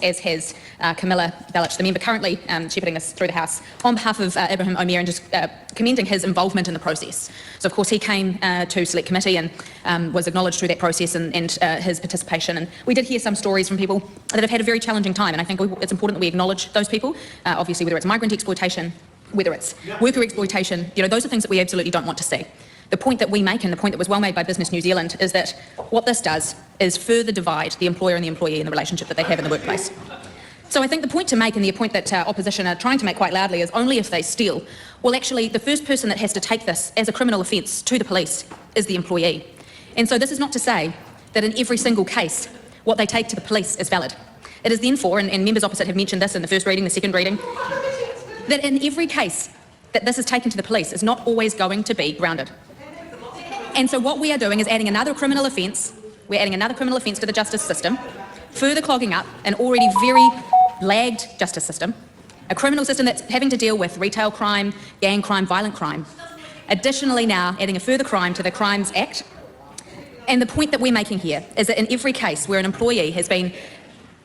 as has Camilla Belich, the member currently shepherding us through the House, on behalf of Ibrahim Omer, and just commending his involvement in the process. So of course he came to Select Committee and was acknowledged through that process and his participation. And we did hear some stories from people that have had a very challenging time, and I think it's important that we acknowledge those people, obviously whether it's migrant exploitation, whether it's worker exploitation, those are things that we absolutely don't want to see. The point that we make, and the point that was well made by Business New Zealand, is that what this does is further divide the employer and the employee in the relationship that they have in the workplace. So I think the point to make, and the point that opposition are trying to make quite loudly, is only if they steal. Well, actually, the first person that has to take this as a criminal offence to the police is the employee. And so this is not to say that in every single case, what they take to the police is valid. It is therefore, and members opposite have mentioned this in the first reading, the second reading, that in every case that this is taken to the police is not always going to be grounded. And so what we are doing is adding another criminal offence. We're adding another criminal offence to the justice system, further clogging up an already very lagged justice system, a criminal system that's having to deal with retail crime, gang crime, violent crime. Additionally now adding a further crime to the Crimes Act. And the point that we're making here is that in every case where an employee has been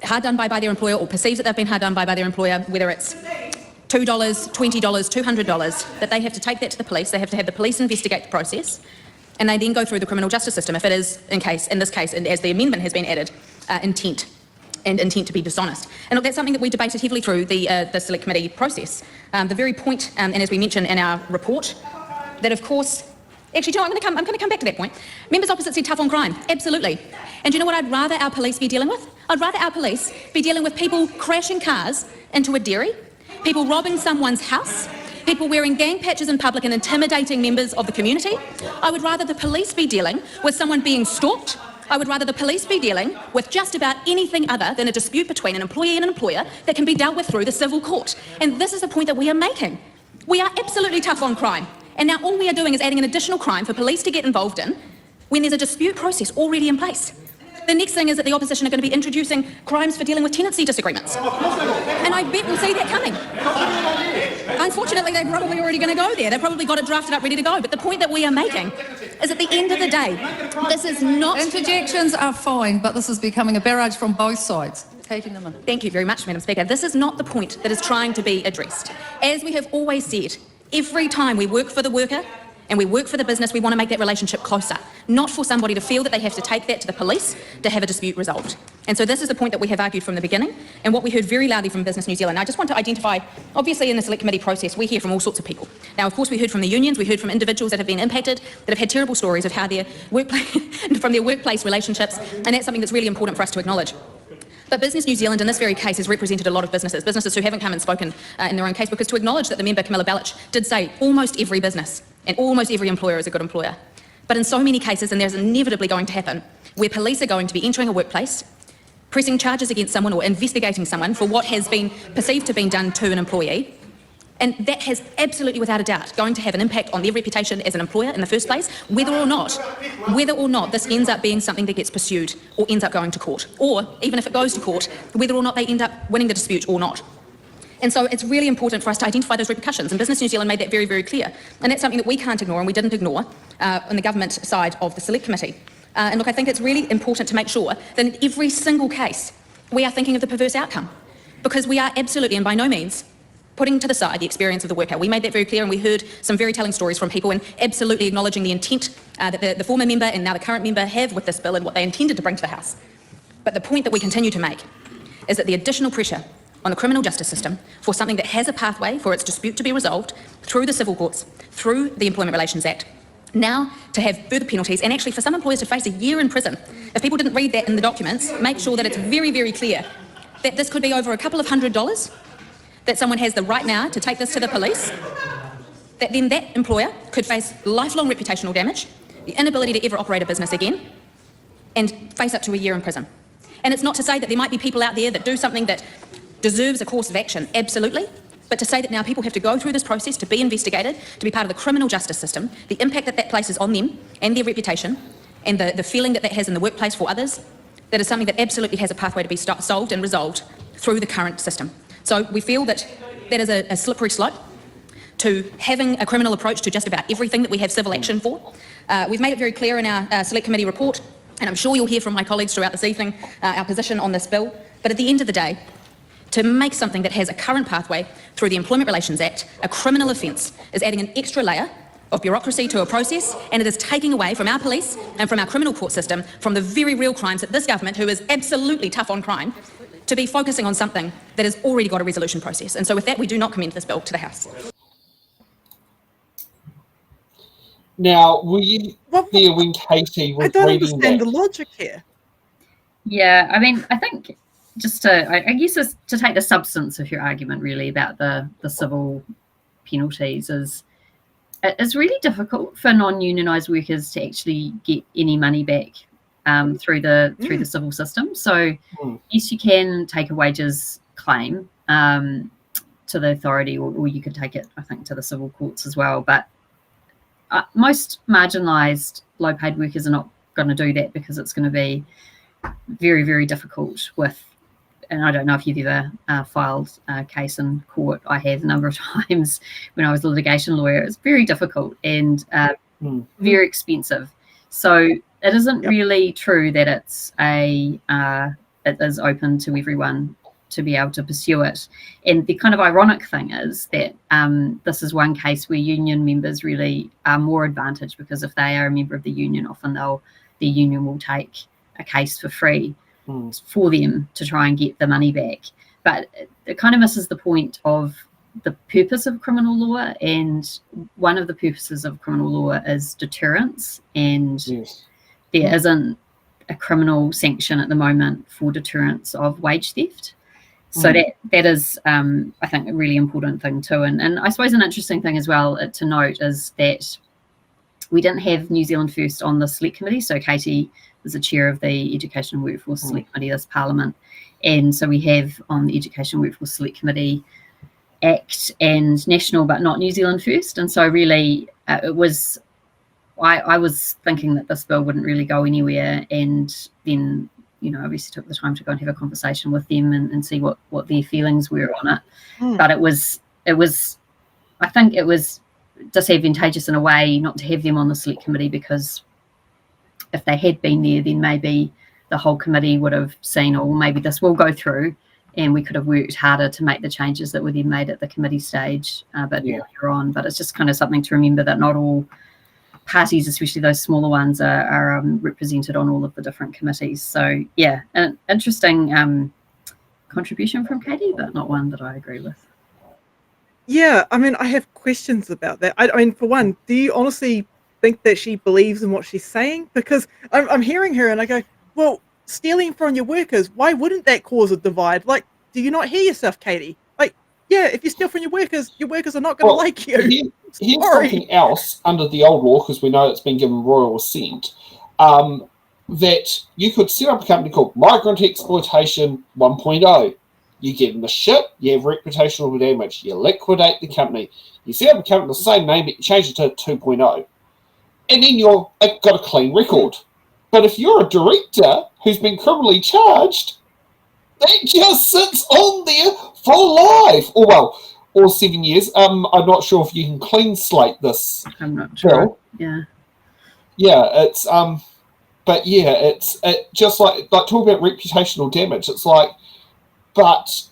hard done by their employer, or perceives that they've been hard done by their employer, whether it's $2, $20, $200, that they have to take that to the police. They have to have the police investigate the process, and they then go through the criminal justice system if it is, in this case, and as the amendment has been added, intent to be dishonest. And look, that's something that we debated heavily through the Select Committee process. The very point, and as we mentioned in our report, that of course, actually, I'm going to come back to that point. Members opposite said tough on crime. Absolutely. And do you know what I'd rather our police be dealing with? I'd rather our police be dealing with people crashing cars into a dairy, people robbing someone's house, people wearing gang patches in public and intimidating members of the community. I would rather the police be dealing with someone being stalked. I would rather the police be dealing with just about anything other than a dispute between an employee and an employer that can be dealt with through the civil court. And this is the point that we are making. We are absolutely tough on crime. And now all we are doing is adding an additional crime for police to get involved in when there's a dispute process already in place. The next thing is that the opposition are going to be introducing crimes for dealing with tenancy disagreements. And I bet we'll see that coming. Unfortunately, they're probably already going to go there. They've probably got it drafted up, ready to go. But the point that we are making is at the end of the day, this is not... Interjections are fine, but this is becoming a barrage from both sides. Taking them in. Thank you very much, Madam Speaker. This is not the point that is trying to be addressed. As we have always said, every time we work for the worker and we work for the business, we want to make that relationship closer, not for somebody to feel that they have to take that to the police to have a dispute resolved. And so this is the point that we have argued from the beginning, and what we heard very loudly from Business New Zealand. Now, I just want to identify, obviously in the Select Committee process, we hear from all sorts of people. Now, of course, we heard from the unions, we heard from individuals that have been impacted, that have had terrible stories of how their workplace relationships, and that's something that's really important for us to acknowledge. But Business New Zealand in this very case has represented a lot of businesses who haven't come and spoken in their own case, because to acknowledge that the member Camilla Belich did say almost every business and almost every employer is a good employer. But in so many cases, and there's inevitably going to happen, where police are going to be entering a workplace, pressing charges against someone or investigating someone for what has been perceived to have been done to an employee, and that has absolutely, without a doubt, going to have an impact on their reputation as an employer in the first place, whether or not this ends up being something that gets pursued or ends up going to court, or even if it goes to court, whether or not they end up winning the dispute or not. And so it's really important for us to identify those repercussions, and Business New Zealand made that very, very clear. And that's something that we can't ignore, and we didn't ignore on the government side of the Select Committee. And look, I think it's really important to make sure that in every single case, we are thinking of the perverse outcome, because we are absolutely, and by no means, putting to the side the experience of the worker. We made that very clear, and we heard some very telling stories from people, and absolutely acknowledging the intent that the former member and now the current member have with this bill and what they intended to bring to the House. But the point that we continue to make is that the additional pressure on the criminal justice system for something that has a pathway for its dispute to be resolved through the civil courts, through the Employment Relations Act, now to have further penalties, and actually for some employers to face a year in prison. If people didn't read that in the documents, make sure that it's very, very clear that this could be over a couple of $100s, that someone has the right now to take this to the police, that then that employer could face lifelong reputational damage, the inability to ever operate a business again, and face up to a year in prison. And it's not to say that there might be people out there that do something that deserves a course of action, absolutely, but to say that now people have to go through this process to be investigated, to be part of the criminal justice system, the impact that that places on them and their reputation, and the feeling that that has in the workplace for others, that is something that absolutely has a pathway to be solved and resolved through the current system. So we feel that that is a slippery slope to having a criminal approach to just about everything that we have civil action for. We've made it very clear in our Select Committee report, and I'm sure you'll hear from my colleagues throughout this evening, our position on this bill. But at the end of the day, to make something that has a current pathway through the Employment Relations Act a criminal offence is adding an extra layer of bureaucracy to a process, and it is taking away from our police and from our criminal court system from the very real crimes that this government, who is absolutely tough on crime, to be focusing on something that has already got a resolution process. And so with that, we do not commend this bill to the House. Now, were you there when Katie was I don't reading understand that? the logic here. Yeah, I mean, I think just I guess is to take the substance of your argument really about the civil penalties is it's really difficult for non-unionised workers to actually get any money back through the civil system. So yes, you can take a wages claim to the authority, or you could take it, I think, to the civil courts as well. But most marginalised low-paid workers are not going to do that because it's going to be very, very difficult with, and I don't know if you've ever filed a case in court. I have a number of times when I was a litigation lawyer. It's very difficult and very expensive. So it isn't really true that it is open to everyone to be able to pursue it. And the kind of ironic thing is that this is one case where union members really are more advantaged, because if they are a member of the union, often the union will take a case for free for them to try and get the money back. But it kind of misses the point of the purpose of criminal law, and one of the purposes of criminal law is deterrence, and there isn't a criminal sanction at the moment for deterrence of wage theft. So that is, I think, a really important thing too. And I suppose an interesting thing as well to note is that we didn't have New Zealand First on the Select Committee. So Katie was the chair of the Education and Workforce Select Committee this Parliament. And so we have on the Education and Workforce Select Committee ACT and National, but not New Zealand First. And so really it was, I was thinking that this bill wouldn't really go anywhere, and then obviously took the time to go and have a conversation with them and see what their feelings were on it. But it was I think it was disadvantageous in a way not to have them on the Select Committee, because if they had been there, then maybe the whole committee would have seen, oh, maybe this will go through, and we could have worked harder to make the changes that were then made at the committee stage later on. But it's just kind of something to remember that not all parties, especially those smaller ones, are represented on all of the different committees. So yeah, an interesting contribution from Katie, but not one that I agree with. Yeah, I mean, I have questions about that. I mean, for one, do you honestly think that she believes in what she's saying? Because I'm hearing her and I go, well, stealing from your workers, why wouldn't that cause a divide? Like, do you not hear yourself, Katie? Like, yeah, if you steal from your workers are not going to like you. Here's something else under the old law, because we know it's been given royal assent, that you could set up a company called Migrant Exploitation 1.0. You get in the shit, you have reputational damage, you liquidate the company. You set up a company with the same name, but you change it to 2.0. And then you've got a clean record. But if you're a director who's been criminally charged, that just sits on there for life. Or 7 years. I'm not sure if you can clean slate this. I'm not sure. Yeah, it's but yeah, it's just like talking about reputational damage. It's like, but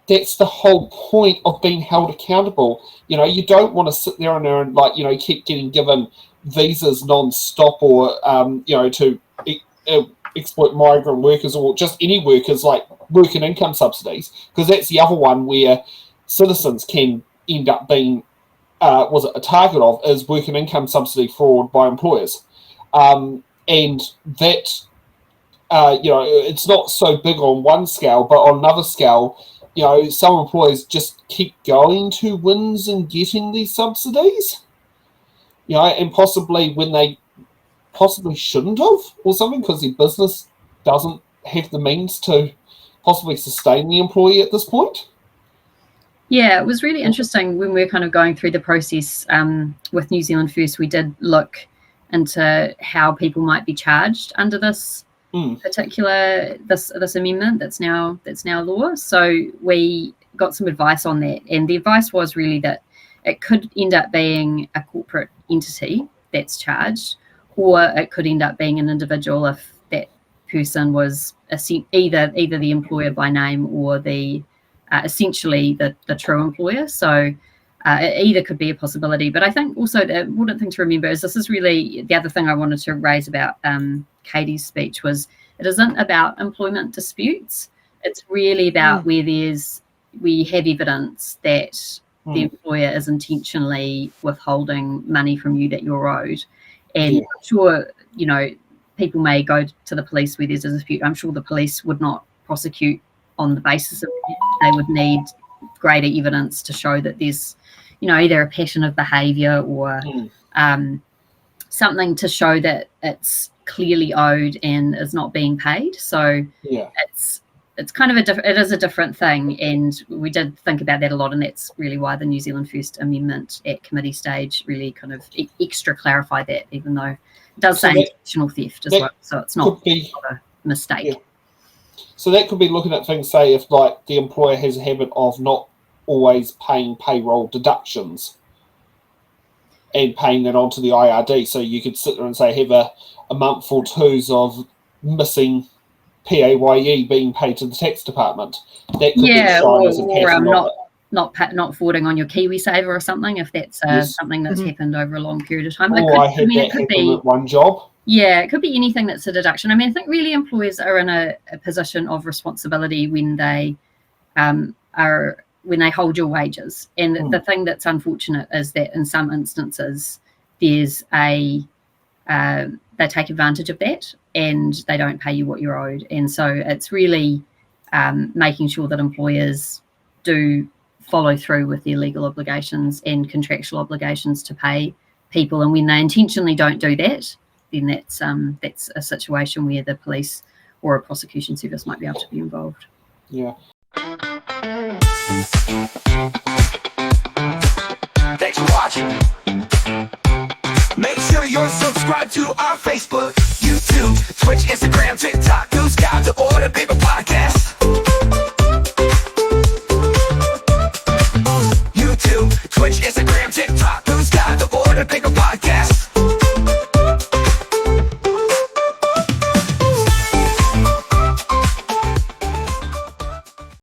that's the whole point of being held accountable. You don't want to sit there and keep getting given visas non-stop, or to exploit migrant workers, or just any workers, like work and income subsidies, because that's the other one where citizens can end up being a target of, is work and income subsidy fraud by employers. And that it's not so big on one scale, but on another scale, some employers just keep going to wins and getting these subsidies, and possibly when they possibly shouldn't have, or something, because their business doesn't have the means to possibly sustain the employee at this point. Yeah, it was really interesting when we were kind of going through the process with New Zealand First. We did look into how people might be charged under this particular this amendment that's now law. So we got some advice on that, and the advice was really that it could end up being a corporate entity that's charged, or it could end up being an individual if that person was either the employer by name or the essentially the true employer. So it either could be a possibility. But I think also the important thing to remember is this is really the other thing I wanted to raise about Katie's speech was it isn't about employment disputes. It's really about where we have evidence that the employer is intentionally withholding money from you that you're owed. And I'm sure, people may go to the police where there's a dispute. I'm sure the police would not prosecute on the basis of that. They would need greater evidence to show that there's, either a pattern of behaviour or something to show that it's clearly owed and is not being paid. So it's kind of it is a different thing, and we did think about that a lot, and that's really why the New Zealand First Amendment at committee stage really kind of extra clarified that, even though it does say intentional theft as well, so it's not a mistake. Yeah. So that could be looking at things, say, if like the employer has a habit of not always paying payroll deductions and paying that onto the IRD. So you could sit there and say have a month or two's of missing PAYE being paid to the tax department. That could be shown as a pattern of it. Not forwarding on your KiwiSaver or something, if that's something that's happened over a long period of time. I had that happen at one job. Yeah, it could be anything that's a deduction. I mean, I think really employers are in a position of responsibility when they hold your wages. And the thing that's unfortunate is that in some instances there's they take advantage of that and they don't pay you what you're owed. And so it's really making sure that employers do follow through with their legal obligations and contractual obligations to pay people. And when they intentionally don't do that, then that's a situation where the police or a prosecution service might be able to be involved. Yeah. Thanks for watching. Make sure you're subscribed to our Facebook, YouTube, Twitch, Instagram, TikTok.